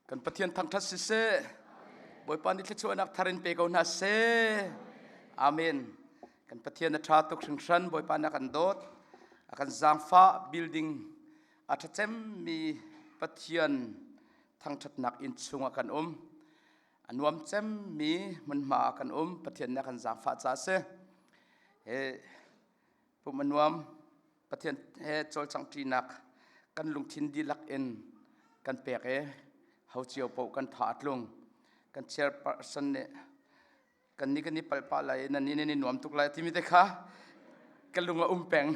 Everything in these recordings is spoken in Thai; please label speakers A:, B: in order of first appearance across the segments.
A: กันปะเทียนทางทัศเสบอยปานิทชวนักทารินเปกนาเซอาเมนกันปะเทียนทราตุกถึงชันบอยปานักันโดดอากันจางฟ้าบิลดิ้งอาจจะมีปะเทียนทางทัดนักอินซุงอากันอันวมเจมมีมันมากันปะเทียนนักกันจางฟ้าจ้าเซพวกมันวมปะเทียนจอลจังทีนักกันลุงทินดีลักเอ็นกันเปียกเขาเจียวโปกันถาดลงกันเชียร์ปะสันเนี่ยกันนี่ปลาไหลนั่นนี่หนวมทุกไหลที่มีแต่ข้ากันลุงว่าแปง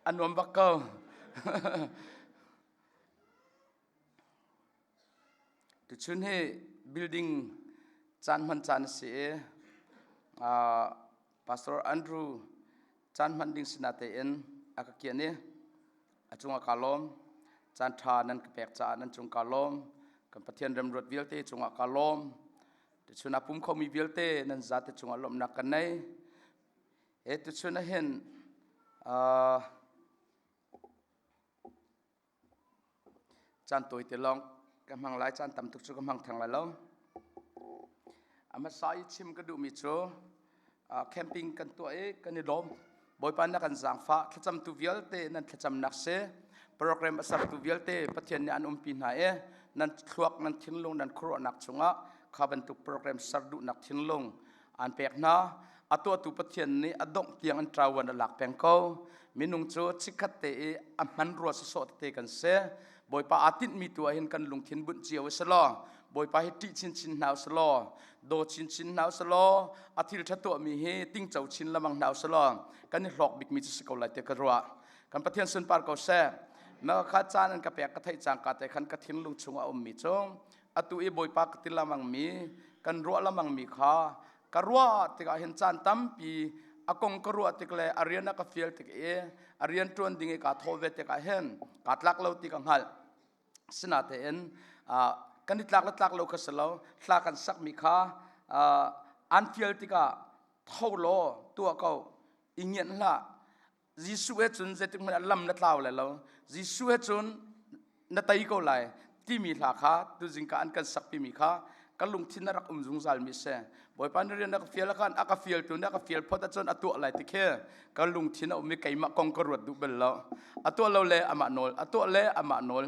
A: อันหนวมบักเก้าตุชุนให้บิลดิ้งจานมันจานเสียพาสตอร์อันดรูจานมันดิ้งสนาเตนอากาเกียนี่อาจุงอากาลมจานทานั้นกแปกจานนั้นจุงกาลมกันปะเทียนรำรวดวิลเตจุงอากาลมตุชุนอาปุ่มเขามีวิลเตนั้นจัดจุงอารมณ์นักกันในตุชุนเห็นจานตัวที่ลองกำลังไล่จานต่ำทุกชุดกำลังทางไล่ลงอามาใส่ชิมกระดูมิโตรแคมปิ้งกันตัวกันในลมบอยปานนักกันจางฟ้าถ้าจำตัววิลเตนั้นถ้าจำนักเสโปรแกรมอาศัยตัววิลเตปะเทียนในอันปีนหายนั้นคลวกนั้นทิ้งลงนั้นครัวนักชงะข้าบรรทุกโปรแกรมสรุนักทิ้งลงอันเปียกนาตัวปะเทียนนี้อดงเตียงอันตราวันหลักแปงเขามินุงโจชิคัตเตอันมันรัวสสดเตกันเสบอยปาอาทิตมีตัวเห็นกันลุงทิ้งบุญเจียวสลอบอยปาเฮติชินหนาวสลอโดชินหนาวสลออาทิตย์ทัตัวมีเฮติ้งเจ้าชินละมังหนาวสลอกันนี่หลอกบิกมีจะสกอลไลเตกรัวกันปะเทียนสุนปาร์กเสเมื่อข้าจานันกับเปียกกระไทยจางกาแต่ขันกระทิ้งลุงชงเอามีจงตัวบอยปากติละมังมีกันรัวละมังมีข้ากรัวติกาเห็นจานตั้มปีอากงกรัวติกเลยอารียนนักฟิลติกอารียนตรวนดิ่งกาโทเวติกาเห็นกาตลักเราติกังหัลสนาเตนกันนิตลักเราก็สลาวตลักกันสักมีข้าอันฟิลติกาเท่าโลตัวเขาอิงเงินละจิสุเอจุนเจติมันลำนัดลาวเลยเราจิสุเอจุนนัดไตก็เลยที่มีราคาตัวจิงการกันสักปีมีข้ากันลุงทินรักจุงซัลมิเซ่บอยปันเรียนนักฟิลกันอักฟิลตัวนักฟิลพอตัดจนตัวอะไรติเคกันลุงทินมีไก่มากองกรวดดูเบลเราตัวเราเล่อามาโนลตัวเล่อามาโนล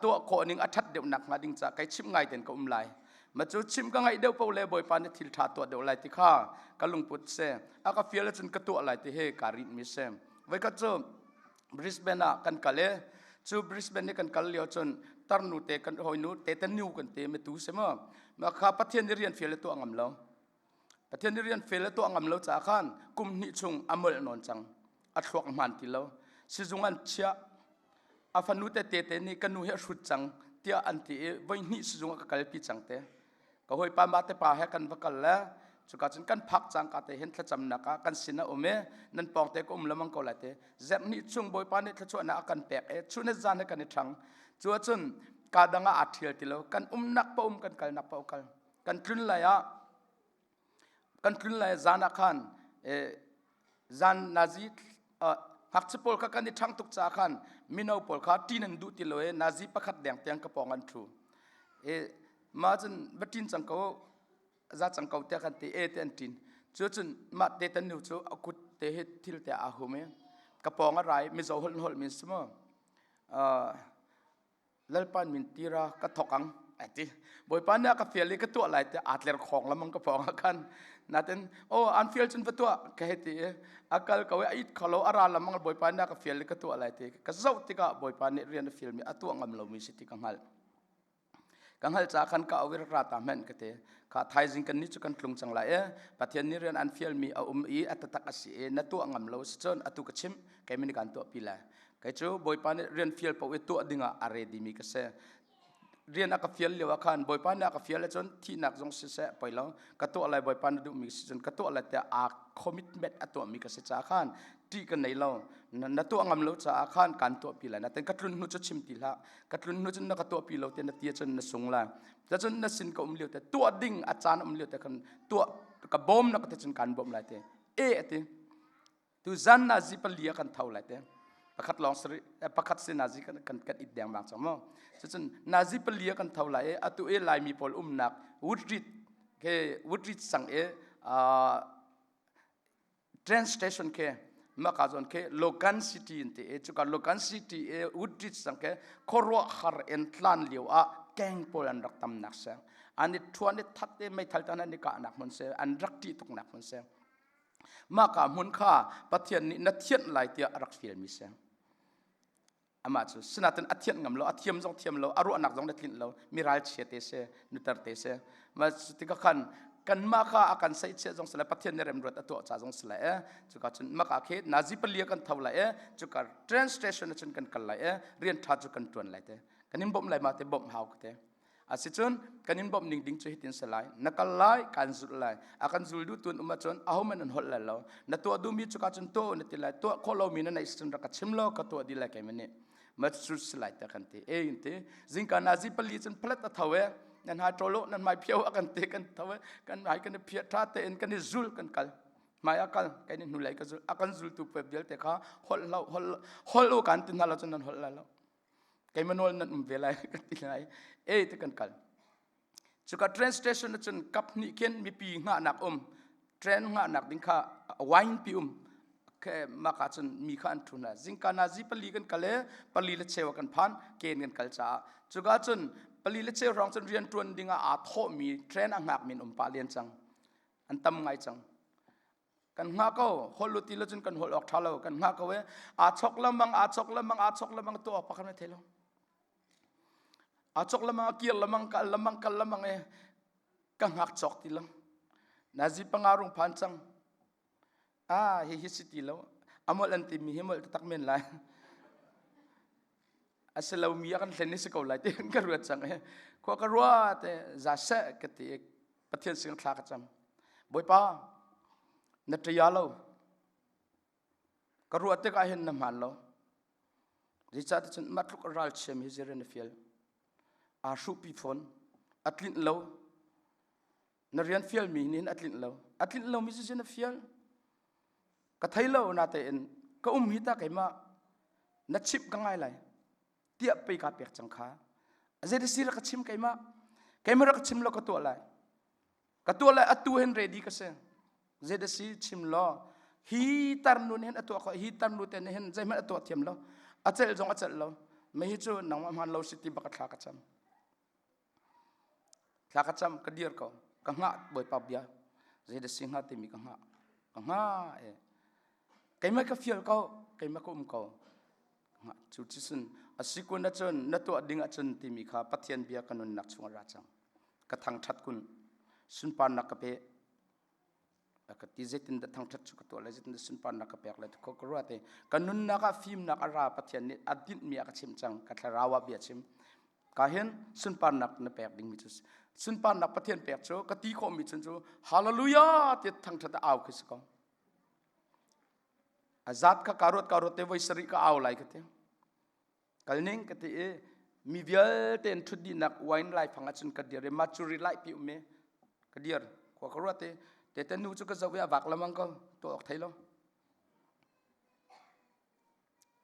A: ตัวคนนึงอัดเดียวหนักมาดิ้งจากไก่ชิมไงเด่นก็ไลมาจูชิมก็ไงเดียวเปล่าเล่บอยปันทิลทาตัวเดียวอะไรติข้ากันลุงพุทธเซ่อักฟิลจนกตัวอะไรติเฮการินมิเซ่ไว้ก็จูบริสเบนกันกัลเล่จูบริสเบนนี่กันกัลเลียวจนตารนูเตกันหอยนูเตตันนิวกันเตไม่ตู้เสมอมาข้าปะเทียนเรียนเฟลตัวงามเราปะเทียนเรียนเฟลตัวงามเราจากขันกุมนิชงอเมรินนจังอัดหวกมันติเราสิจุงันเชียอาฟันูเตนี่กันนูเฮชุดจังเตียอันตีวันนี้สิจุงกัลปีจังเตก็หอยปามาเตปาเฮกันพักกันแล้วจุกจนกันพักจังกาเตเห็นทัจำนักกันสินะอเมนั่นปองเตก็ละมังก็ละเตเจ็บนิชงบอยปานี่ทัชวนะกันแปกชุนจานกันนิทังจัวจนกาดังอาทิตย์ที่เรากันนักปะกันนักปะกันคลื่นไหลจานักขันจานนาซีหักสปอลกันที่ทั้งตุกจากขันมินเอาปอลขาตีนันดูที่เรานาซีประคัดแดงเตียงกระปองกันทรูมาจนบัดทินจังเขาจัจังเขาเตะกันที่เตนทินจนมาเตตันนิวจูอากุดเตะทิลเตะอาหุเมกระปองอะไรมิโซฮอลมิสมเลปันมินตีระก็ถกังไอ้ที่บอยปันเนี่ยก็เฟียลิก็ตัวอะไรแต่อาจเลี้ยของแล้วมันก็พอกันนั่นโอ้อันเฟียลจนตัวแค่ที่อากาศก็ว่าไอ้ขลุ่อาราแล้วมันบอยปันเนี่ยก็เฟียลิก็ตัวอะไรที่ก็เจ้าที่ก็บอยปันเนี่ยเรียนฟิลมีตัวงามเรามีสิทธิกังหัลจากขันก็เอาวิราตามเห็นก็เตะข้าไทยจิงกันนี่จุกันกลุ่มจังไรปัจจัยนี้เรียนอันฟิลมีเอาอีอัตตะกัสนั่นตัวงามเราสิจนอัตุกชิมแค่ไม่ได้การตัวปีละไอ้เจ้าบอยปานเรียนฟิลพอเวตัวดิ่งอะไรดีมีก็เสเรียนนักฟิลเลี้ยวขันบอยปานนักฟิลจนที่นักจงเสไปแล้วก็ตัวอะไรบอยปานดูมีจนก็ตัวอะไรแต่อาคอมมิตเมนต์ตัวมีก็เสจากขันที่กันในเรานั่นตัวงามเราจากขันการตัวปีละนั่นแต่กัตรุนนุจชิมตีละกัตรุนนุจนักตัวปีเราแต่นั่นที่จนนั่นสงละแต่จนนั่นสินก็เลี้ยวแต่ตัวดิ่งอาจารย์เลี้ยวแต่กันตัวกับบอมนักแต่จนการบอมอะไรแต่เตตัวจันนาจิปเลียกันเท่าไรแต่ ประคัดลองสริประคัดเสนาจีกันอิดแดงบางจังมั้งฉะนั้นนาจีเปลี่ยกันเท่าไหร่อตุเอลายมีพลหนักวุฒิเควุฒิสังtrain station ke makazon ke local city inte chuka local city woodri sangke khoro khar en tlan liu a keng polan rak tam nak sa ani thuane thatte mai thaltana ni ka nak mon se an rak ti tok nak mon se maka mun kha pathian ni na thian lai tia rak fil mi se ama chu sinatan athian ngam lo athiam jong thiam lo aru anak jong da thin lo miral chete se nutar te se ma tika khan kan maka akan sai che jong sala pathian ne rem rot ato cha jong sala chuka chun maka khe nazi palia kan thawla chuka train station chun kan kallai rian tha chu kan tuan lai te kanin bom lai ma te bom hau te asi chun kanin bom ning ding chu hitin salai nakal lai kan zul lai akan zul du tun uma chun ahomen an hol la lo na to du mi chuka chun to ne tilai to kholo mi na nai chun ra ka chimlo ka to di la kai mane ma chu salai ta kan te inte zinka nazi pali chun plat ta thawe nan ha trolo nan mai phiau akan te kan thawe kan mai kan phia tha te en kan zul kan kal mai akal kan nu lai ka zul akan zul tu pe bel te kha hol lo kan tin hala chun nan hol la lo kai manol nan velai kan ti lai te kan kal chuka train station chun kap ni ken mi pi nga nak train nga nak ding kha wine pi ke maka chun mi khan thuna zinka nazi pali kan kale pali le chewa kan phan ken kan kal cha chuka chun pali le che rong chen rian tuan dinga a tho mi train angak min pa lian chang an tam ngai chang kan nga ko holuti le chun kan hol ok thalo kan nga ko we a chok lamang to pa kan thelo a chok lamang kiel lamang kal lamang ka ngak chok ti lang nazi pangarung phan chang hi city lo amol anti mi himol tak men lai asalaw mi akan tlenis ko lai te kan karuat sang ko karuat za sa kati pathian sing thla ka cham boy pa na triya lo karuat te ka hen na man lo richa te chen matluk ral chem hi zeren fiel a shu pi phone atlin lo na rian fiel mi nin atlin lo mi zeren fiel ka thailo na te en ka hi ta kaima na chip ka ngai lai tiap pe ka pek chang kha azedi sir ka chim kaima ra ka chim lo ka to lai atu hen ready ka se zedi si chim lo hi tar nun hen atu ko hi tar nu ten hen zai ma atu thiam lo achel jong achel lo me hi chu nang man lo city ba ka thla ka cham ka dir ko ka nga boy pa bia zedi si nga te mi ka nga kaima ka fiel ko kaima ko ko chu chi sun asikun na chon na to adinga chon ti mi kha pathian bia kanun nak chunga ra chang ka thang that kun sun pan nak pe ka ti zetin da thang that chu ka to la zetin sun pan nak pe la ko ko ra te kanun na ka film nak ara pathian ni adin mi ka chim chang ka tharawa bia chim ka hen sun pan nak na pe ding mi chu sun pan nak pathian pe chu ka ti kho mi chun chu hallelujah te thang that aw khis ko azat ka karot te voi sari ka aw lai ka te kalning kati mi vial ten thudi nak wine lai phanga chun ka dir machuri lai pi me ka dir ko karate te tenu chu ka zawya wak lamang ko to ok thailo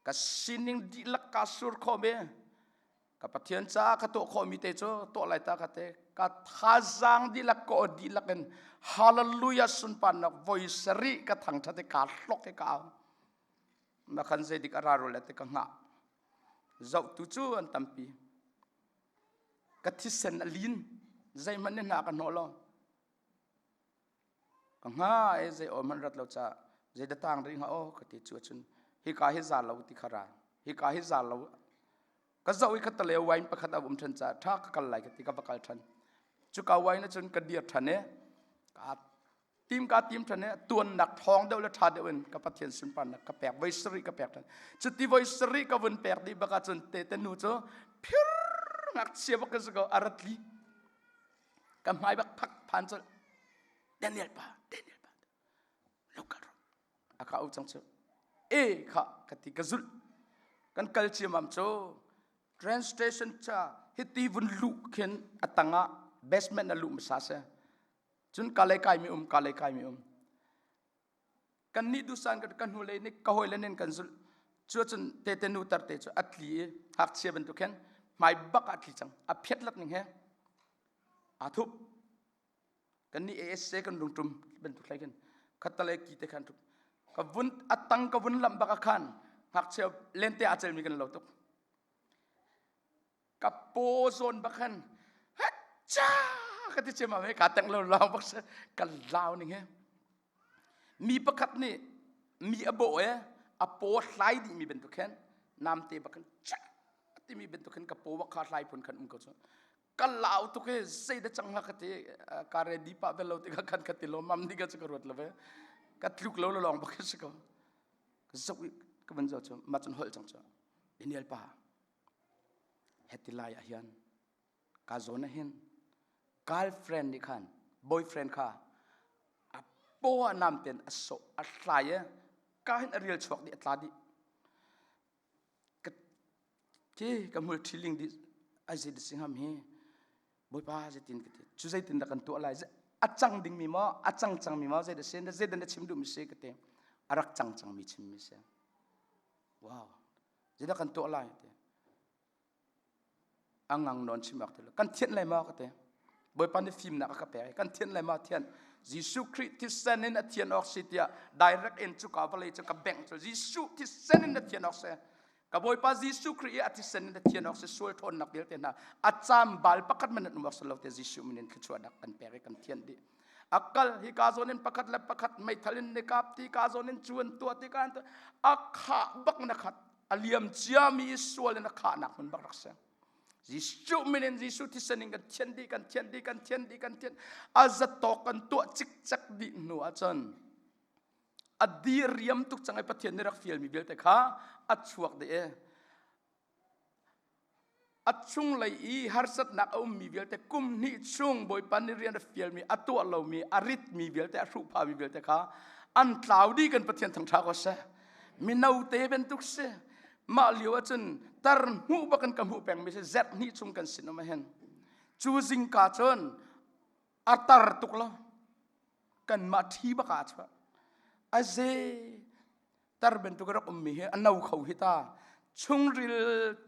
A: ka sining di lak ka sur kho me ka pathian cha ka to kho mi te cho to lai ta ka te ka thazang di lak ko di laken hallelujah sun pan nak voice ri ka thang thate ka hlok ke ka ma khan ze dik araro la te ka nga zau tu chu an tampi ka thisen alin zai man na ka no lo ka nga zai o man rat lo cha zai da tang ring ha o ka ti chu chun hi ka hi za lo ti khara hi ka hi za lo ka zau i ka tale wain pa khata bum than cha tha ka kal lai ka ti ka bakal than chu ka wain na chun ka dia thane ka tim thane tuan nak thong deuh la tha deuhin ka pathian sun pan ka pek voi sri ka pek than chuti voi sri ka vun pek di baka chun te nu cho phir ngak siaba ka zo aratli ka mai bak phak phan chol Daniel pa lokal aka u chang chu kha kati ka zul kan kalchi mam cho train station cha hiti vun lu khen atanga basement na lu masa se chun kalai kai mi kan ni du san kan hule ni ka hoi lenen kan zul ชัวจนเตนูตัดเตชัวอัดลีหักเชียเป็นตุกเข็นไม่บักอัดลีจังอภิษลัดหนึ่งเฮอาทุบกันนี่เกันรุงตุมเป็นตุกไรกันขัดตะเลกีเตขันทุบกับวุ้นอัดตังกับวุ้นลำบักขันหักเชียเลนเตอาเจลมีกันเหล่าตุกกับโปโซนบักขันฮัจจ้าก็ที่เชื่อมาไม่ขาดแต่งเราบักเสกันลาวหนึ่งเฮมีประคัดนี่มีอโบเออโปไลดีมีเป็นตุกเข็นน้ำเตบักขันจ้าที่มีเป็นตุกเข็นกับโปวักขาดไลผลขันก็จะกันลาวตุกเข็นเสียดจังหักที่การดีป่าเป็นเราที่กันกัดติโลมัมดีกันจะกระโดดเลยกัดลุกเราลองบักเสก็จะก็มันจะมาจนหัวจังจะอินเดียป่าเฮติลายอายันกาโซนเห็นgirlfriend นี่ขัน boyfriend ค่ะอโปนำเป็นอโศอัตลายก็เห็นเรียลชวกดิอัตลาดิที่กับมือทิลิงดิไอเจดิสิงหามเฮบอยป้าเจตินกันจุใจตินดักันตัวอะไรอัดจังดิ่งมีมั้อัดจังมีมั้เจดิเซนเจดินชิมดูมิเซกันเตอารักจังมีชิมมิเซว้าวเจดักันตัวอะไรเตอังงังนอนชิมักเตลกันเทียนอะไรมากันเตบอยปันในฟิล์มนักกับแปะกันเทียนอะไรมาเทียนยิสุคริสต์ที่เซนในเทียนออกซิเดีย direct into กับอะไรจะกับแบ่งตัวยิสุที่เซนในเทียนออกเซกับบอยปันยิสุคริสต์ที่เซนในเทียนออกเซส่วนทนนักเดียวเทียนนะอาจารย์บาลปักขัดมันนุ่มสลาวเตยิสุมันนี่คือชวนนักกันแปะกันเทียนดิอักลฮิกาโซนินปักขัดและปักขัดไม่ทันในกับที่กาโซนินชวนตัวที่กันตัวอักขาบักนักขัดอเลียมเจียมีส่วนนักขานักมันบักรักเซยิสุมินินยิสุที่เสนิงกันเทียนดีอาจจะตอกกันตัวจิกจักดิหนูอาจารย์อดีเรียมตุกจังไอปะเทียนในรักฟิลมีเบลแต่ข้าอัดช่วงเดออัดช่วงเลยฮาร์สัตนักเอามีเบลแต่กุมนี่ช่วงบอยปันนี่เรียนฟิลมีอัดตัวเรามีอาริตมีเบลแต่รูปามีเบลแต่ข้าอันคลาวดีกันปะเทียนทั้งชาก็เสมีนาเตเป็นตุกเสมาเลียวจนตาร์หูบักันกับหูแปงไม่ใช่เจ็ดนี่ชุ่มกันสินมาเห็นจูจิงกาจนอัตาร์ตุกละกันมาทีบักอาชวะอาเจตาร์เป็นตุกรักมีเฮอันน่าเขาหิตาชุงริล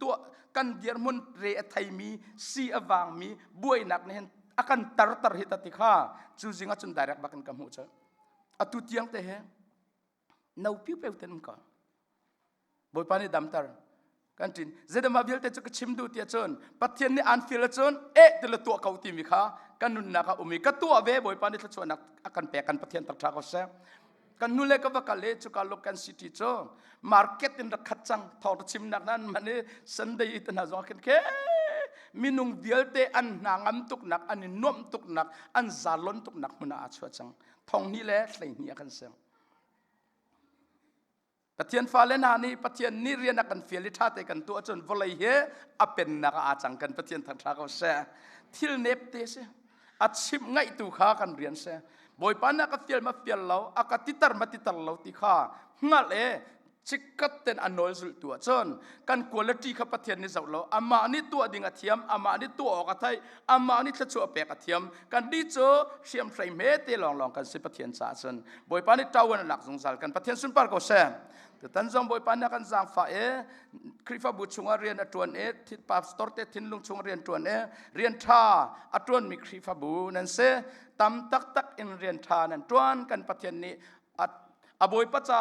A: ตัวกันเดียร์มุนเรอไทยมีซีอวังมีบวยนักเนี่ยอากันตาร์หิตาติข้าจูจิงอาจนได้รักบักันกับหูเจ้าอตุที่ยังเตะน่าพิวเปลเต็มกันบอยปานี่ดำตาร์กันจินเจดมาเบียลเตจุกชิมดูเตียจนปัทเทียนนี่อันฟิลจนเตลตัวเขาตีมิข้ากันนุนนักอุมิกัตัวเวบอยปานี่ทชวนักอากันเปกันปัทเทียนตักทากเสกันนุเลกว่ากัเลจุกาโลกันซิตี้จนมาร์เก็ตอินรักขัดจังทอดชิมนักนั้นมันนี่สันเดย์ตันหาจงกันเคมินุงเบียลเตอันนางอัมตุกนักอันนี้นวมตุกนักอันซาลอนตุกนักมันอาชัวจังทองนี่แหละใส่เหี้ยกันเสียงปะเทียนฟ้าเลนานี่ปะเทียนนี่เรียนนักกันฟิลิท่าเตกันตัวจนวลัยเฮอเป็นนักอาจังกันปะเทียนทางทางเขาเสทิลเนปเตเสอาชิมไงตัวข้ากันเรียนเสบอยปานักฟิลมาฟิลเราอากาติตร์มาติตร์เราติข้างั้นเอชิกกัดเต็นอันน้อยสุดตัวจนกันคุณภาพที่ข้าปะเทียนนี่สุดเราอามานี่ตัวดิ่งอัฐยมอามานี่ตัวออกอัฐยอามานี่จะชัวเปกอัฐยมกันดีโจเสียมใส่เมตเตลองกันสิปะเทียนสาสนบอยปานี่เจ้าวันหลักสงสารกันปะเทียนสุนปาร์ก็เสแต่ตันจงบอยปานักันจางฝ่ายคริฟาบุชงเรียนอัตวนทิศปาสตอร์เตทินลุงชงเรียนตวนเรียนท่าอัตวนมีคริฟาบุนั่นเสตำตักอินเรียนท่านั่นตวนกันปะเทียนนี้อบอยปัจจา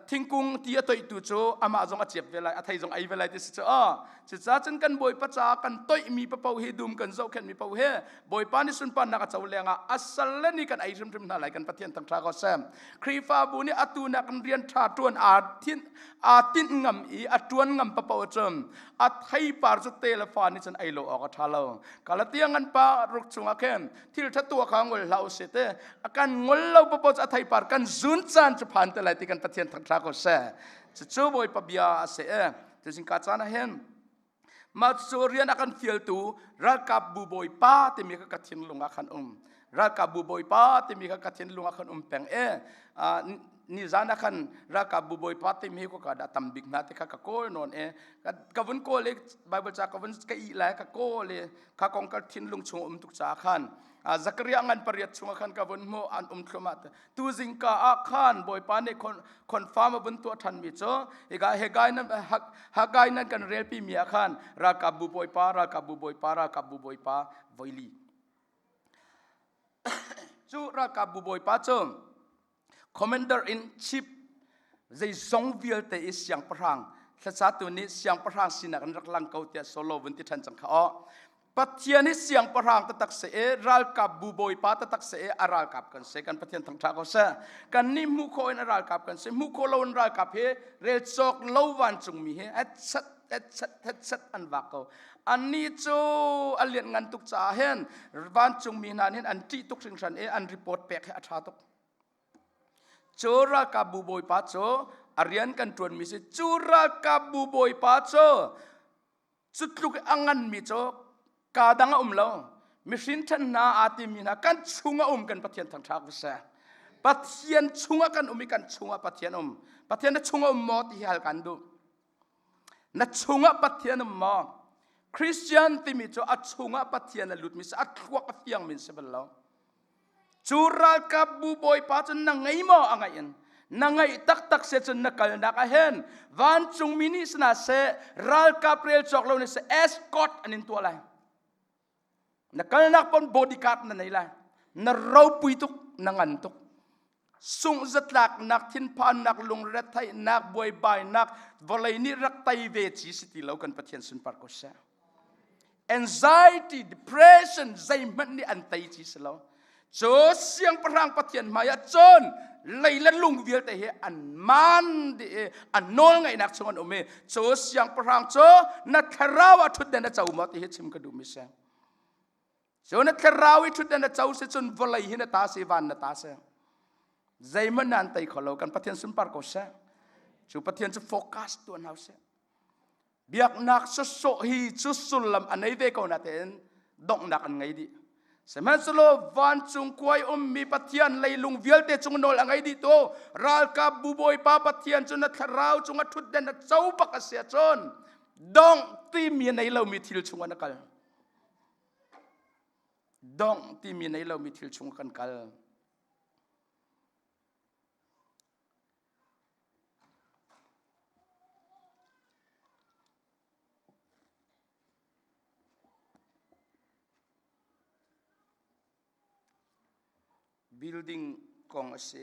A: ทิ้งกุ้งที่ตัวตัวโจอามาจงอาเจ็บเวลาอาไทยจงไอเวลาที่สุดจะจ้าจันกันบอยปัจจากันตัวมีปะเปาเฮดุมกันเจ้าแค่มีปะเฮบอยปานิสุนปานักเจ้าเลี้ยงอัศเลนี่กันไอริมริมนาไหลกันปะเทียนตั้งทราก็แซมครีฟาบุนี่อัตุนักเรียนท่าตวนอาตินงำอีอัตวนงำปะเปาจมอัไทยปาร์จเตลฟานี่จันไอโลออกท่าเรากาลเตียงกันปารุกชงอาเข้มที่ทัตัวข้างงลเราเสตอาการงลเราปะเปาจะไทยปาร์กันจุนจันจะผ่านแต่ไหลที่กันปะเทียนตั้งทราก็แซจะช่วยบอยปะเบียเสแต่สิ่งการจานเห็นมาสูเรียนอาการฟิลตูรักกับบูบอยป้าที่มีกัดเทียนลงอาการรักกับบูบอยป้าที่มีกัดเทียนลงอาการแปลงนี่จานอาการรักกับบูบอยป้าที่มีกัดตัมบิกนาที่ข้าโก้นนกับวันโก้เลยไบเบิลจากกับวันก็อีไลข้าโก้เลยข้ากองกัดเทียนลงชงตุกจากขัน Zakaria ngan pariat chunga khan ka bun mo an thlomat tu jingka a khan boi pa ne confirm bun tu than mi cho hagai na kan rel pi mi khan ra kabu boi pa voili chu ra kabu boi pa cho commander in chief zai zong vial te is yang prang sa tu ni siang prang sinak rak lang kau tia solo bun ti than chang kha Pathian ni siang parang tatak se ral kap buboi pa tatak se aral kap kan se kan pathian thang tha ko sa kan ni mu ko in aral kap kan se mu ko lo ral kap he rel chok lo wan chung mi he at sat an wa ko an ni chu alian ngan tuk cha hen wan chung mi nan hen an ti tuk sing san an report pek he atha tok chora kap buboi pa cho arian kan tuan mi se chura kap buboi pa cho chutluk angan mi cho kadanga umlo machine than na ati mina kan chunga kan pathian thang thak sa pathian chunga kan umi kan chunga pathian na chunga mo ti hal kan du na chunga pathian mo Christian ti mi cho a chunga pathian na lut mi sa athuak afiang min se balo chural ka bu boy pa chon na ngai mo angain na ngai tak se chon na kal na ka hen van chung mini sna se ral ka prel chok lo ni se escort anin to lai nakal nak pon bodyguard na nila na raw puituk nangantuk sung zatlak nak thin pan nak lung rathai nak boy bai nak volai ni rak tai ve chi siti lo kan pathian sun par ko sa anxiety depression zai man ni an tai chi selo cho siang parang pathian maya chon leila lung vial te he an man de an nol ngai nak chongan ome cho siang parang cho na tharawa thut na chau ma te he chim ka du mi sa so na tharawi thut na chau se chun volai hin ta se van na ta se zai man nan tai kholo kan pathian sun par ko sa chu pathian chu focus tu an hau se biak nak so hi chu sulam anai ve ko na ten dong nak an ngai di seman solo van chung kwai mi pathian leilung vialte chung nol angai di to ral ka buboi pa pathian chu na tharau chung a thut na chau pa ka se chon dong ti mi nei lo mi thil chung an kal dong ti mi nei lo mi thil chung kan kal building kong ase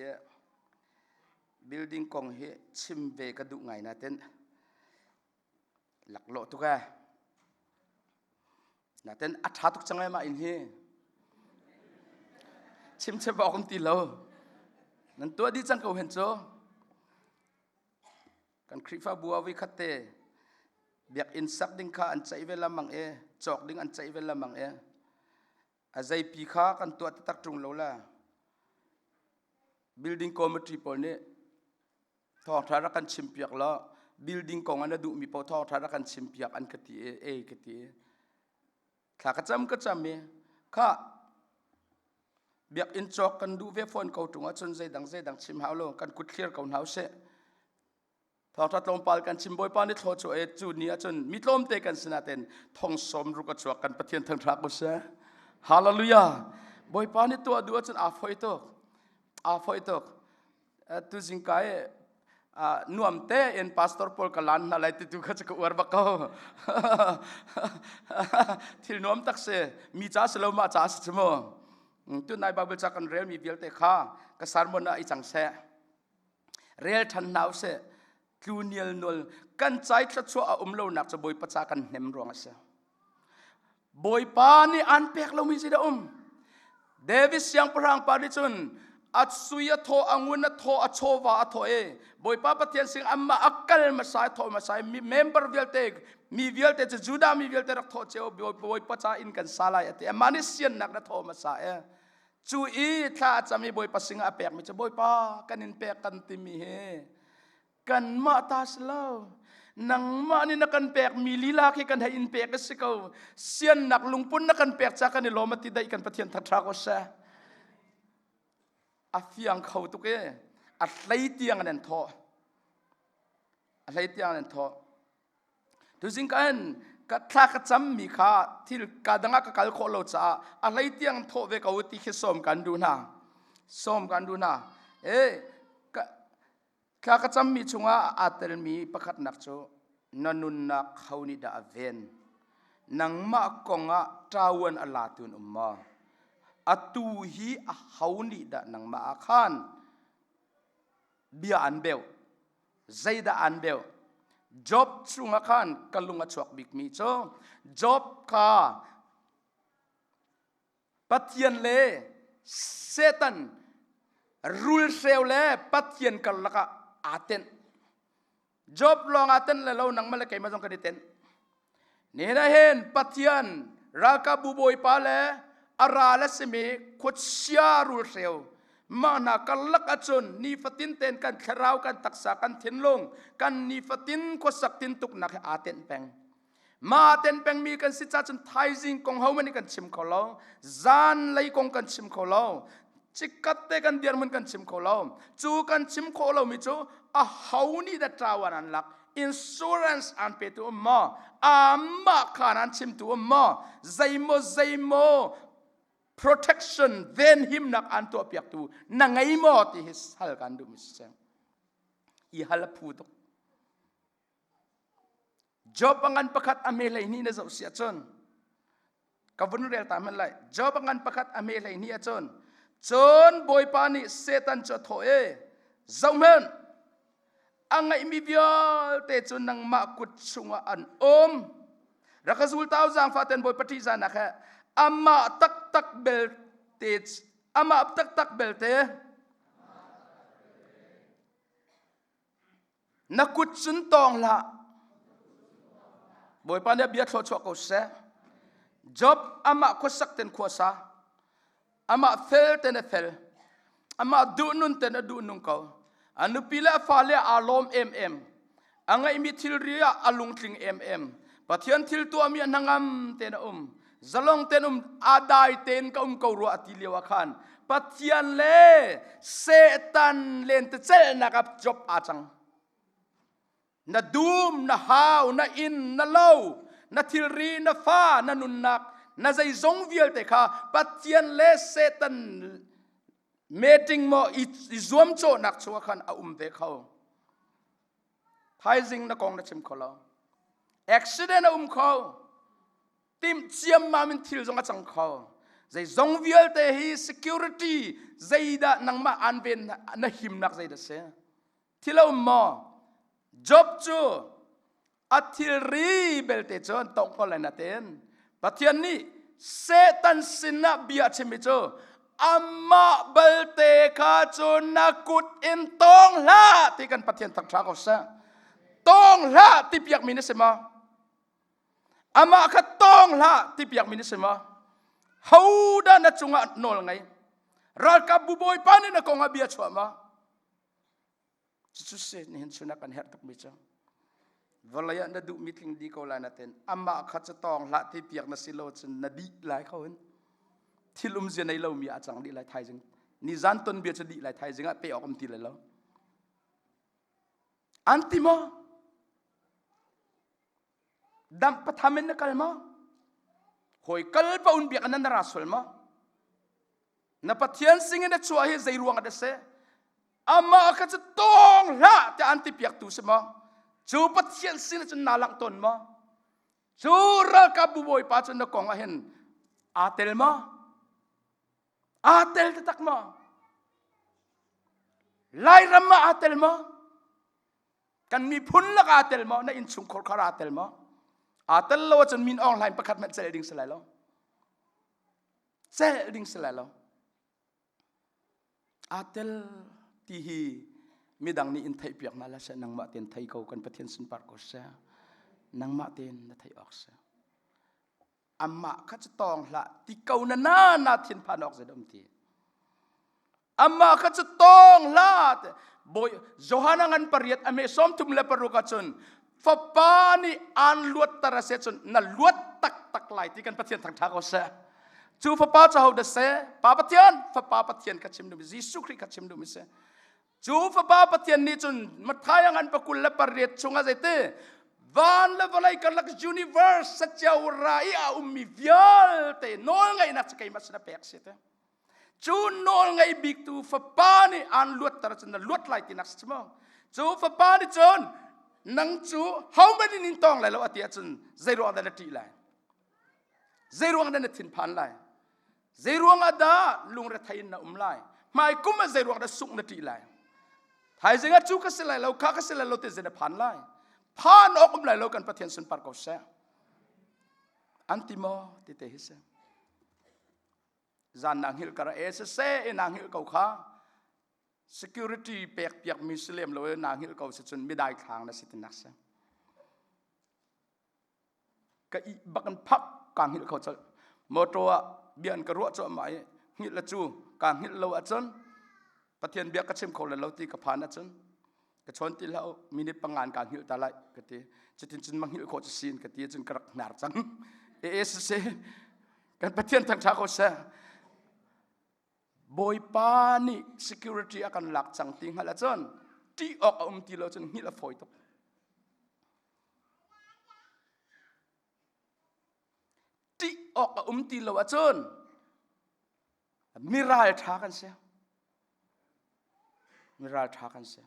A: building kong he chim ve ka du ngai na ten laklo tu ka na ten atha tuk changai ma in he chim che ba kom ti lo nan to di chang ko hen cho kan khrifa bua vi khatte biak in sak ding kha an chai ve lamang e chok ding an chai ve lamang e azai pi kha kan to tak tung lo la building committee pol ne thong thara kan chimpiak la building kong ana du mi po thong thara kan chimpiak an kati e kati kha ka cham me kha biak in chok kan du ve phone ko tunga chon zai dang chim haulo kan kut clear ko hau se thong that lom pal kan chim boy pa ni tho cho e chu ni a chon mi tlom te kan sina ten thong som ru ka chwa kan pathian thang thak ko se hallelujah boy pa ni to adu chon a foi to tu jingkai nuam te en pastor pol kalan na lai tu kha chka war ba ko thil nuam tak se mi cha selo ma cha chmo tu nai bible cha kan rel mi bial te kha ka sermon na i chang se rel than nau se clunial nol kan chai thla chu a umlo nak cha boy pa cha kan nem rong ase boy pa ni an pek lo mi si da Davis yang perang pa ni chun at suya tho anguna tho achova atho e boy pa pathian sing amma akal masai tho masai mi member vialte mi vialte chu juda mi vialte rak tho cheo boy pa cha in kan sala ate amani sian nak na tho masa e chu i tha chami boy pa sing apek mi chu boy pa kanin pek kan ti mi he kan ma tas lo nang ma ni na kan pek mi lila ki kan hai in pek se ko sian nak lungpun na kan pek cha kan lo mati dai kan pathian thatra ko sa afiang khau tu ke atlai tiang nen tho tu jing kan กัทลากจำมีข้าที่กาดังกัลโคโลจ้าอะไรเตียงโทเวกาวติคิสมกันดูนะส้มกันดูนะคลากจำมีชงอาเตลมีประคัดนักโจนันุนนักเขานิดาเวนนังมากงะจาวันอลาตุนมาอตูฮีเขานิดานังมาขันเบียอันเบลใจดาอันเบลjob ช่วงขันกัลลุงชวกบิกมีโจ job ค่ะปัทยันเล่เซตันรูลเซลเล่ปัทยันกัลลักอาเทน job ลองอาเทนเล่เรานังมาเลกัยมาจงกันดิเทนนี่นะเห็นปัทยันรักบุบอยปาเล่อาราเลสเมขดเชียรูลเซลมาหนักลักจนนีฟตินเต็นกันคราวกันตักษากันเทนลงกันนีฟตินขดสักตินตุกนักอาเทนแปงมาเทนแปงมีกันสิจ้าจนไทยจิงกงเฮามันกันชิมเขาเล่าจานไลกงกันชิมเขาเล่าจิกกัดเตกันเดียร์มันกันชิมเขาเล่าจูกันชิมเขาเล่ามิจูอาเฮานี่ดัตราวันอันลักอินชูเรนซ์อันเปตัวมามาขานันชิมตัวมาใจโมprotection then him nak anto piak tu nangai mo ti his hal kan du miseng I hal phutok job angan pakhat amelai ni na zo sia chon kavun rel ta man lai job angan pakhat amelai ni a chon boy pani setan cho thoe zaumen angai mi bial te chon nang ma kut chunga an rakazul tau jang faten boy pati jana kha ama tak belte ama tak belte nakut sun tong la boy pande bia tho chok ko se job ama ko sak ten ko sa ama fel ten fel ama du nun ten du nun ko anu pila fale alom anga imi thil ria alung tling pathian thil tu ami nangam ten zalong ten adai ten ka ko ro atiliwa khan pathian le setan len te chel nakap job achang na dum na hau na in na low na thilri na fa na nunnak na zai zong viel te kha pathian le setan meeting mo I zoom cho nak cho khan a ve khau thaizing na kong na chim kholo accident a khau tim chiam ma min thil zong a chang kho zai zong vial te hi security zaida nangma anben na him nak zaida se thilo mo job chu athil ri belte chon tong ko la na ten pathian ni setan sinna bia chimi chu amma belte kha chu nakut in tong la ti kan pathian tak tha ko sa tong la ti piak min se ma ama khatong la ti piak min se ma hauda na chunga nol ngai ral ka buboy pani na ko ngabia chwa ma chu se ni hen chuna kan her tak mi cha valaya na du meeting di ko la na ten ama khatong la ti piak na silo chen na di lai khawen thilum je nei lo mi a chang di lai thai jing ni zan ton bia cha di lai thai jing a pe okom ti lai lo antimo dam pathamen na kalma hoi kal pa un biak nan rasul ma na pathian sing na chua hi zai ruang ade se ama ka cha tong la ta anti piak tu se ma chu pathian sing na nalak ton ma chu ra ka bu boy pa chu na kong a hen atel ma atel ta tak ma lai ram ma atel ma kan mi phun la ka atel ma na in chung khor khara atel ma atel lo chon min ong line pakhat man sel ding selai lo sel ding selai lo atel ti hi midang ni in thai piak na la sa nang ma ten thai ko kan pathian sin par ko sa nang ma ten na thai ok sa amma kha tong la ti kau na thin phan ok zedom ti amma kha tong la boy johana ngan pariat ame som tum le paruka chon fapani an luat tarase chon na luat tak lai ti kan pathian thang tha ko sa chu fapa cha ho da se pa pathian ka chim du jisu khri ka chim du mi se chu fapa pathian ni chun mathaya ngan pakul la pariat chunga jete van le valai kan lak universe satya rai a ummi vial te nol ngai nak kai mas na pek sete chu nol ngai big tu fa pani an luat tar chen luat lai ti nak chmo chu fa pani chon nang chu how many nin tong lai lo atia chen zero da na ti lai zero da na tin pan lai zero ada lung ra thain na lai mai kuma zero da suk na ti lai thai zinga chu ka se lai lo ka se lai lo te zena pan lai pan ok lai lo kan pathian sun par ko se antimo ti te hise zan nang hil kara se nang hil kau kha security pek piak muslim lo nang hil kau se chun midai thang na sitin nak se ka i bakan phak kang hil kau chal motoa bian ka ro cho mai hil la chu kang hil lo a chon pathian biak ka chim kho la lo ti ka phan a chon ka chon ti lao minute pangan kang hil ta lai ka ti chitin chin mang hil kho sin ka ti chun karak nar chang se kan pathian thang tha ko se boy pani security akan lak chang ting hala chon ti ok ti lo chon hila foi to ti ok ti lo a chon miral tha kan se miral tha kan se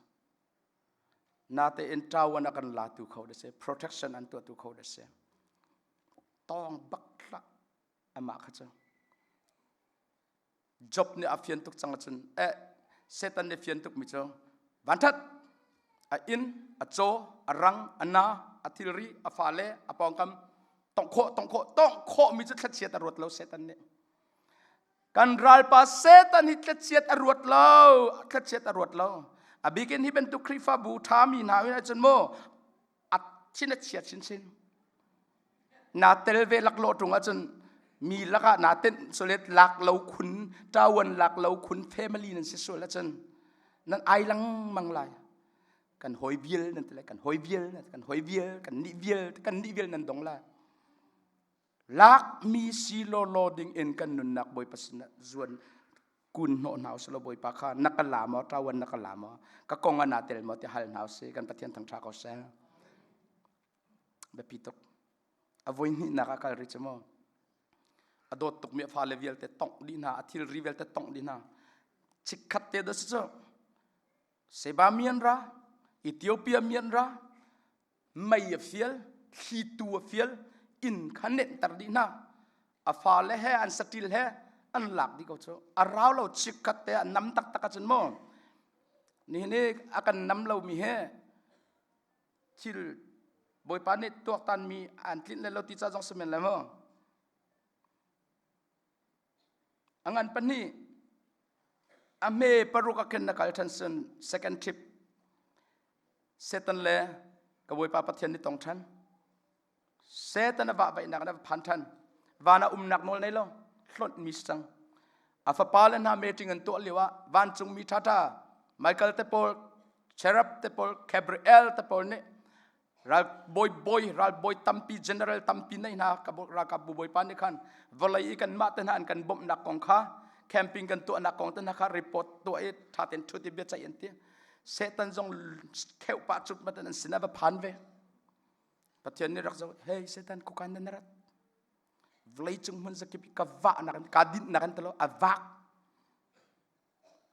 A: na te in tawana kan la tu kho de se protection an tu kho de se tong bakla ama kha chang job ni afian tuk chang chun setan ni fian tuk mi cho bantat a in a cho a rang ana a thilri a fale a pongkam tong kho mi chu thlat chiat a rot lo setan ni kan ral pa setan hi thlat chiat a rot lo thlat chiat a rot lo a bikin hi ben tu krifa bu tha mi na wi chun mo a chin a chiat chin na tel ve lak lo tung a chunมีลักนาเต้นโซเลตลักเราขุนเจ้าวันลักเราขุนเฟมิลี่นั่นสิส่วนละจันนั่นไอลังมังลายกันหอยเบียลนั่นอะไรกันหอยเบียลกันหอยเบียลกันนิเบียลกันนิเบียลนั่นดงละลักมีซีโลโลดิงเอ็นกันนุนนักบอยปัสนะส่วนกุนโนนาวสโลบอยปาคานักลามอเจ้าวันนักลามอก็กงอนาเตลมอที่ฮัลนาวเซกันปะเทียนทางชาเขาเซแบบพิตกอวัยนี่นักการริจมออดตุกเมียฟาเลเวลเตตองดีนาอธิลรีเวลเตตองดีนาชิคัตเตดสโจเซบาเมียนราอิธิโอเปียเมียนราไม่เฟียลฮีตัวเฟียลอินคันเนตตร์ดีนาอฟาเลเฮอันสติลเฮอันหลักดีก็โจอาราวเราชิคัตเตอันน้ำตักตักจนโมนี่อาการน้ำเรามีเฮชิลบอยปานิตัวตันมีอันทิ้งเราติดใจจงสมัยแล้วมั้งangan pani ame paruka ken nakal tansen second trip setan le kaboi pa pathian ni tong than setan ba bai nak na phan than wana nak nol nei lo hlot mi sang afa palen ha meeting an to liwa wan chung mi thata michael te pol cherub te pol gabriel te pol ne ral boy tampi general tampi nei na ka boy pan ni khan volai kan ma tan han kan bom nak kong kha camping kan to nak kong tan kha report to e thaten thuti be chai ente setan jong kheu pa chup ma tan sina ba phan ve pathian ni rak zo hey setan ku kan na rat volai chung mun zakip ka va na ka din na kan talo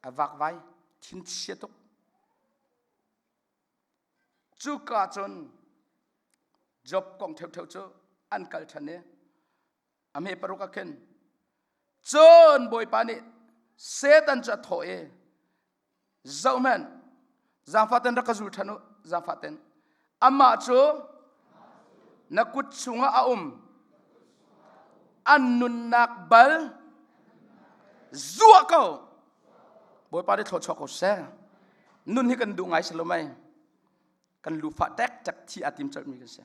A: avak vai thin chetok chu ka chon job kong theu chu an kal thane ame paruka ken chon boy pani setan cha thoe zauman zafaten rakazul thanu zafaten amma chu nakut chunga annun nakbal zuwa ko boy pani tho chok ko se nun hi kan du ngai salomai kan lufa tek jak thi atim chal mi kan se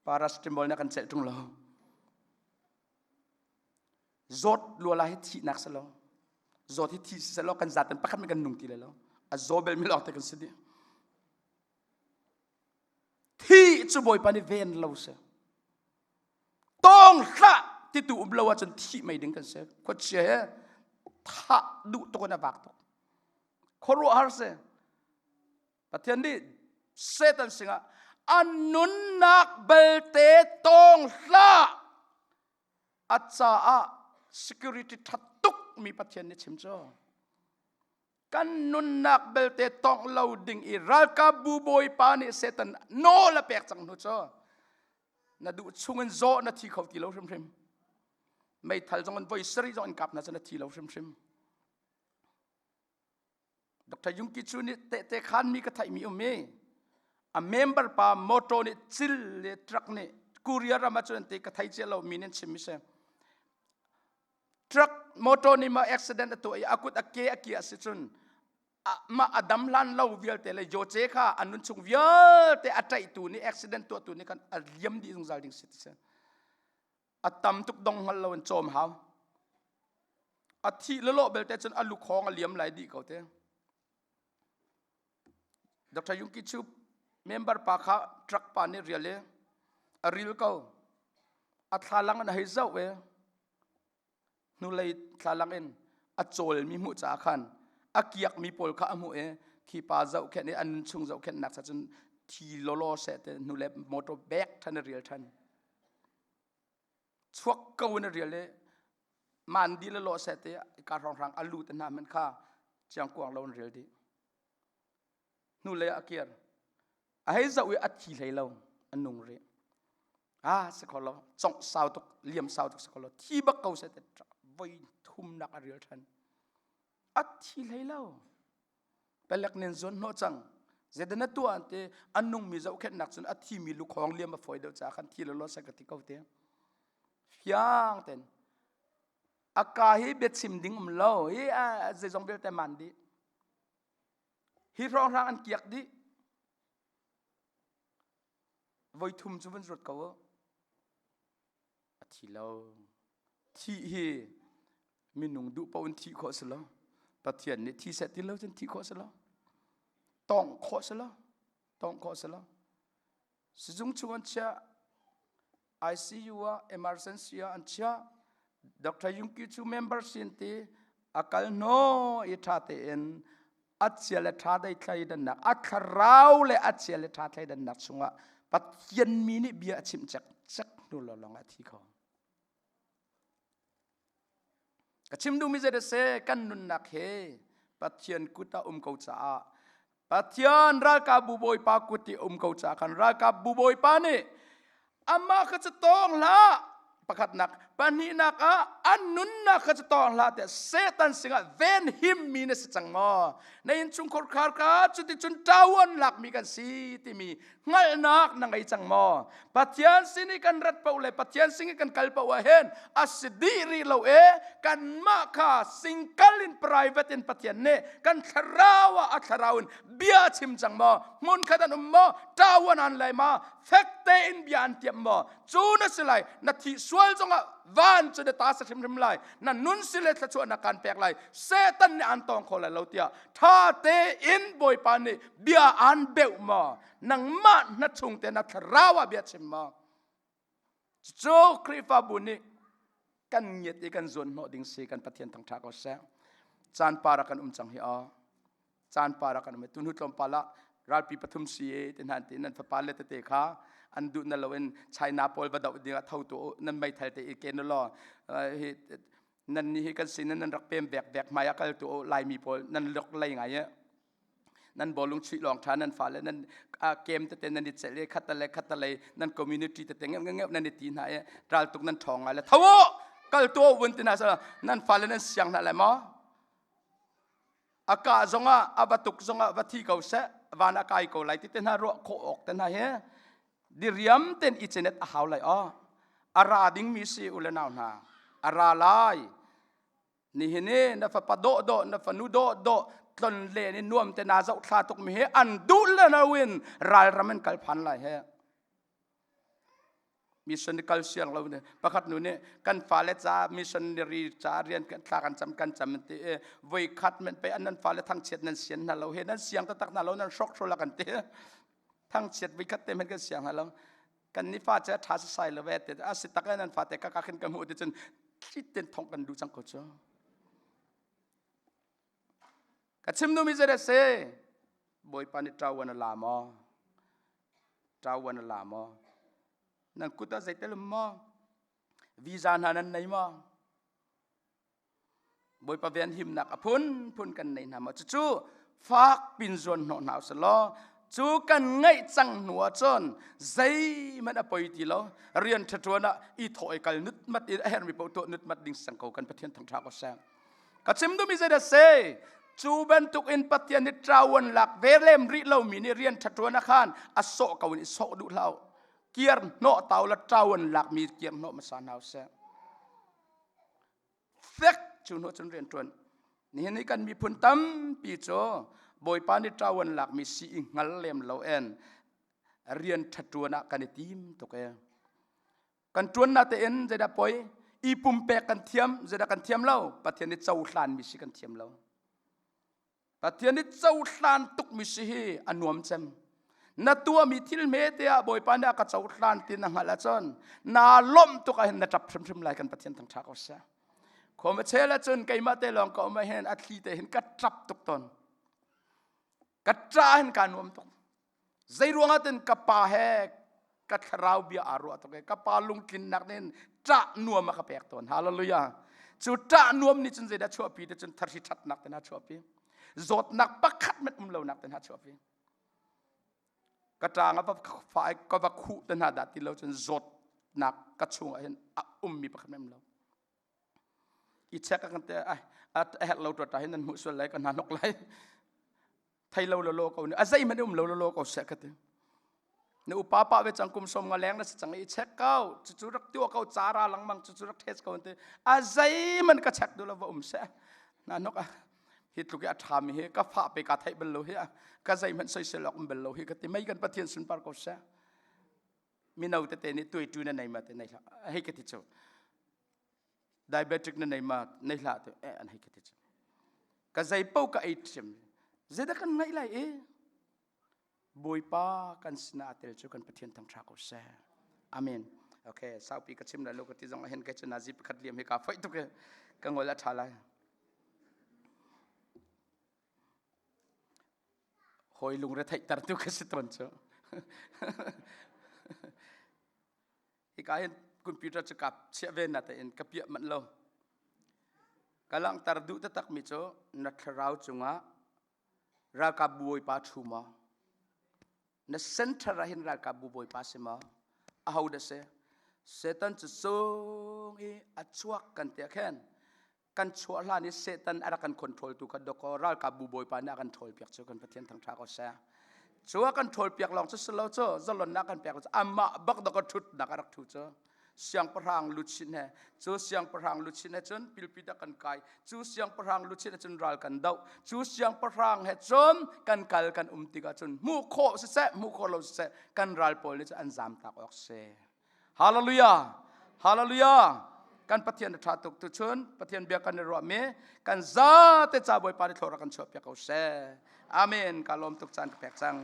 A: paracetamol na kan sel tung lo zot lula hi thi nak salo zot hi thi salo kan zatan pakhat mi kan nung ti le lo a zobel mi lo te kan sidi thi chu boy pani ven lo se tong kha ti tu lo wa chan thi mai ding kan se ko che tha du to na bak to khoro har se pathian di เซตันสิงะอันนุนนักเบลเตตองละอาจารย์ security ทัดตุกมีประเทศนี้ชิมจ้ากันนุนนักเบลเตตองเราดิ่งอีรัลกาบูบอยปานิเซตันโนละเปียกจังนุจ้านาดูช่วงโซนาทีเขาทีเราชิมชิมไม่ทันจงกันไว้สรีจงกับนาจะนาทีเราชิมชิมดรยุงกิจูนี่เตะขันมีกระไทมีเมมเบอร์ปาโมโตนี่จิลเลทรักนี่คูเรียรามาจนเตะกระไทเจเรามีนั่นชิมมิเซทรักโมโตนี่มาอุบิเหตุตัวอากุตอาเกะอาเกียสิจุนมาอดัมลันเราเวียลเตเลยโยเจค่ะอันนั้นชงเวียลเตอัตใจตัวนี้อุบิเหตุตัวนี้กันเยี่ยมดีตรงใจดิ่งสิทธิ์เซอัตตมตุกดงฮัลโลนโจมหาวอัฐิละโลเบลเตจนอลุคองเลี่ยมไหลดีเขาเตดรยุงกิชูเมมเบอร์ปาค่ะทรักปานี่เรียลเลยรีลเขาอัฐาลังอันให้เจ้านูเลยทาลังเอ็นอัจโจลมีมุจาขันอักยักมีปอลข้ามุขีปาเจ้าแค่นี้อันชุงเจ้าแค่นักจนทีโลโลเสตนูเลยมอเตอร์แบกทันเรียลทันชวกเกวนเรียลเลยมันดีละโลเสตการรองรังอลูตันนามันข้าจังกวางเราเรียลดีนูเลยอักยักให้เจ้าอัดทีเลยเราอันนุ่งเรียสกอลจงสาวตุกเลี่ยมสาวตุกสกอลที่บักเขาเสตไว้ทุ่มนักเรียลทันอัดทีเลยเราเป็นหลักเน้นส่วนโนจังเจดนัตัวอันเตอันนุ่งมีเจ้าแค่นักส่วนอัดทีมีลูกของเลี่ยมมาฝอยเดียวจากขันทีละล้อสักติเขาเตะยังเต็นอากาศให้เบ็ดซิมดิ้งเล่าเฮ้เจจงเบลแต่มันดีฮิรองรังอันเกียกดีไว้ทุ่มจุบันรถเขาอัดทีเราที่เฮมีนุ่งดูปนที่ข้อสละปะเทียนนี่ที่เสร็จที่แล้วจนที่ข้อสละต้องข้อสละต้องข้อสละสิจงชวนเชีย ICU อ่ะ emergency อันเชียดรยุงกิจู member สินตีอาการโนอิทาเตนอัจเจเลทาได้ใครดันนักอัคราวเลยอัจเจเลทาใครดันนักสงะปะเทียนมีนี่เบียชิมจักดูหลงอาทิเขากชิมดูมิเจเดเซกันนุนนักเฮปัทยันกุตาเขาจ้าปัทยันรากาบุบอยปากุติเขาจ้ากันรากาบุบอยปานี่อามาขจตองละประคัดนักปันนี้นักอันนุนนักขจตองละแต่เซตันสิงะเวนหิมมีนสิจังมอในอินชุงคอร์คาร์กาจุดที่จุนตาวันหลักมีกันสีที่มีงัลนักนังไอจังมอปัทยันสินี่กันรัดเปล่าเลยปัทยันสินี่กันกัลปะวะเห็นอัสดีรีเรากันมาค่ะสิงกัลอิน private อินปัทยันเน่กันทราวะอัทราวนเบียชิมจังมอมุนขดันมอตาวันอันเลยมาเฟกเตอินเบียนเตียมมอจูนัสไลนาทีสวลจงวันจะได้ตาสชิมไลนั่นนุนสิเลทชวนนักการแปลกไลเซตันเนี่ยอันตองคนละเราเตียท่าเตอินบอยปานี่เบียอันเบลมานังมานัดชงเตนัทราวะเบียชิมมาโจคริฟาบุนิกันเงียดกันส่วนโนดิ่งสีกันปะเทียนทั้งทักเอาเสียจานปารักันจังฮิอาจานปารักันตุนุตลมปาละรัลปีปฐุมสีเต็นหันตินันฟปาเลตเตคาอันดูนั่นเราเป็นไชน่าโพลบดาวเดียเท่าตัวนั่นไม่ทันแต่อีกเกนล้อนั่นนี่กันสินั่นรักเป็นแบกมายากัลตัวลายมีโพลนั่นล็อกอะไรไงเนี่ยนั่นบอลลุงชีลองทานนั่นฟ้าเลยนั่นเกมแต่นั่นดิเซเลคัตตะเลนั่นคอมมูนิตี้แต่เงี้ยนั่นดิตีนหายรัลตุกนั่นทองอะไรทั้งหมดกัลตัววันที่นั่นนั่นฟ้าเลยนั่นเสียงนั่นแหละมั้งอากาศจงอาบัตุกจงอาบัติเขาเสวานาคายเขาไล่ที่เต็นหารโคออกเต็นหาเฮดิเรียมเต็นอิจเนตหาวไลอาราดิ้งมีสีอุลนาวนาอาราไลนี่เฮเน่นัฟปะโดนัฟนูโดตนเลนี่นวมเต็นอาเจ้าขาตุกมีเฮอันดูเลนาวินรายรำมันกัลพันไลเฮมิชชันกัลเซียงเราเนี่ยประคัดนู้นเนี่ยกันฟ้าเลจ้ามิชชันรีจ้าเรียนกันทากันจำมันเตะวัยคัดมันไปอันนั้นฟ้าเลทั้งเฉียดนั้นเสียงนั่นเราเห็นนั้นเสียงตักนั่นเรานั้นช็อกโชลกันเตะทั้งเฉียดวัยคัดเต็มมันก็เสียงนั่นเรากันนี่ฟ้าจะท้าใส่เราเวทแต่อาศิตักนั้นฟ้าแต่ก็ขึ้นกันหัวจนคิดเต็มท้องกันดูจังก็เจ้ากัชิมนูมิเจเรเซ่บอยปานิตราวันลามอ เจ้าวันละมอนั่งกุตาใจเตลมอวีจานานันไหนมอบอยปะเวียนหิมนักพุ่นกันในน้ำจู่ฟากปินจวนหนอนหนาวสลอจู่กันไงจังหนัวจนใจมันอภัยทีละเรียนชัดวันอีถอยกันนึดมัดอีเห็นมีปตัวนึดมัดดิ่งสังเกกันประเทศทางทางก็แซงก็ชิมดูมีใจเดเซจู่เป็นตุกอินประเทศนิตราวันหลักเวเลมริเรามีนี่เรียนชัดวันขันอโศกวันอโศกดูเราเกียร์โนเตาละตราวันหลักมีเกียร์โนมาสานเอาแซงเฟกจู่โนจนเรียนจวนนี่กันมีพุ่นตั้มปีโจบอยปานิตราวันหลักมีสีงัลเลมเราเอ็นเรียนชัดวันกันทีมตุกเอกันจวนนาเตเอ็นจะได้ปอยอีปุ่มเปกันเทียมจะได้กันเทียมเราประเทศนี้เจ้าหลานมีสิกันเทียมเราประเทศนี้เจ้าหลานตุกมีสิอันนวมเจมนาตัวมีทิลเมเตียบอยปานิกับเจ้าหลานตินังฮัลจอนนาล้มตุกเห็นนับพรมๆลายกันประเทศทางชาเขาเสียขอมาเชลจนไกมาเตลองก็มาเห็นอัตลีเตเห็นกัดจับตุกตนกัดจ้าเห็นการนวมตุกใจรวงอันกับป่าแหกกัดราวเบียอารัวตุกกับป่าลุงกินนักเน้นจ้านวมมาขับแปกตนฮาเลลูยาจุดจ้านวมนี่จนใจได้ชั่วปีจนทาริชัดนักแต่น่าชั่วปีจดนักปักขัดมันเรานักแต่น่าชั่วปีกระจางกับฝ่ายก็ว่าคู่แต่น่าดัดที่เราจนจดนักกระชุ่งเห็นมีปักขัดมันเราอีเช็คกันแต่เราตัวตายนั้นหุ่นส่วนไรก็นานกไรไทยเราโลกเอาเนี่ยอะไรมันเราโลกเอาเช็คกันเนี่ยอุปป้าเวจังกุมสมงาแรงนั่นจังอีเช็คเขาจู่รักตัวเขาจาราหลังมังจู่รักเทสเขาเนี่ยอะไรมันก็เช็คดูแล้วว่าเช็คนานกฮิตลูกอัฐามีเฮก็ฝ่าไปกาไทยเป็นโลหิตก็ใจมันใส่เสลอกเป็นโลหิตก็ที่ไม่กันประเทศสุนทรก็เช็คมีนาแต่เนี่ยตัวนั่นไหนมาแต่ไหนละให้กันที่เจ้าdiabetic na ma nei la te an hi kete ka zai pau ka ait sim zeda kan ngai lai boi pa kan sna tel chu kan pathian thang tha ko se amen okay sau pi ka chim la lo ka ti jong hen ka chna zip khat liam he ka phai tu ke ka ngol la thala hoi lung re thai tar tu ka se ton chu hi ka hen computerจะกับเชื่อเวนนะแต่เอ็นกับเยอะมันโลกำลังตรดุตะตักมิโจนัทราวจุงะราคาบุยปาชูมานัเซนทราหินราคาบุยปาเสมาเอาเดเซเซตันจะส่งอัจฉริยะกันเตะแค่กันชัวร์ลานี่เซตันอะไรกันคอนโทรลตัวกันดอกราคาบุยปานี่กันโทรลเปียกเจ้ากันประเทศทางทางก็เสียชัวร์กันโทรลเปียกลองจะสโลว์เจ้าจะหล่นนักกันเปียกจะอามาบักดอกทุดนักรักทุดเจ้าเสียงพลังลุชินเฮจูเสียงพลังลุชินเฮจนพิลพิดกันไกจูเสียงพลังลุชินเฮจนรัลกันดาวจูเสียงพลังเฮจนกันกัลกันติกาจนมูโคเสมูโคโลเสกันรัลโพลิจอันจามตักออกเสฮาเลลูยาฮาเลลูยากันปะเทียนทาตุกตุชนปะเทียนเบียกันในรัวเมกันซาเตจ่าบอยปาริโทรกันชอบเปียกเอาเสอาเมนกาลมตุกจันแปกจัง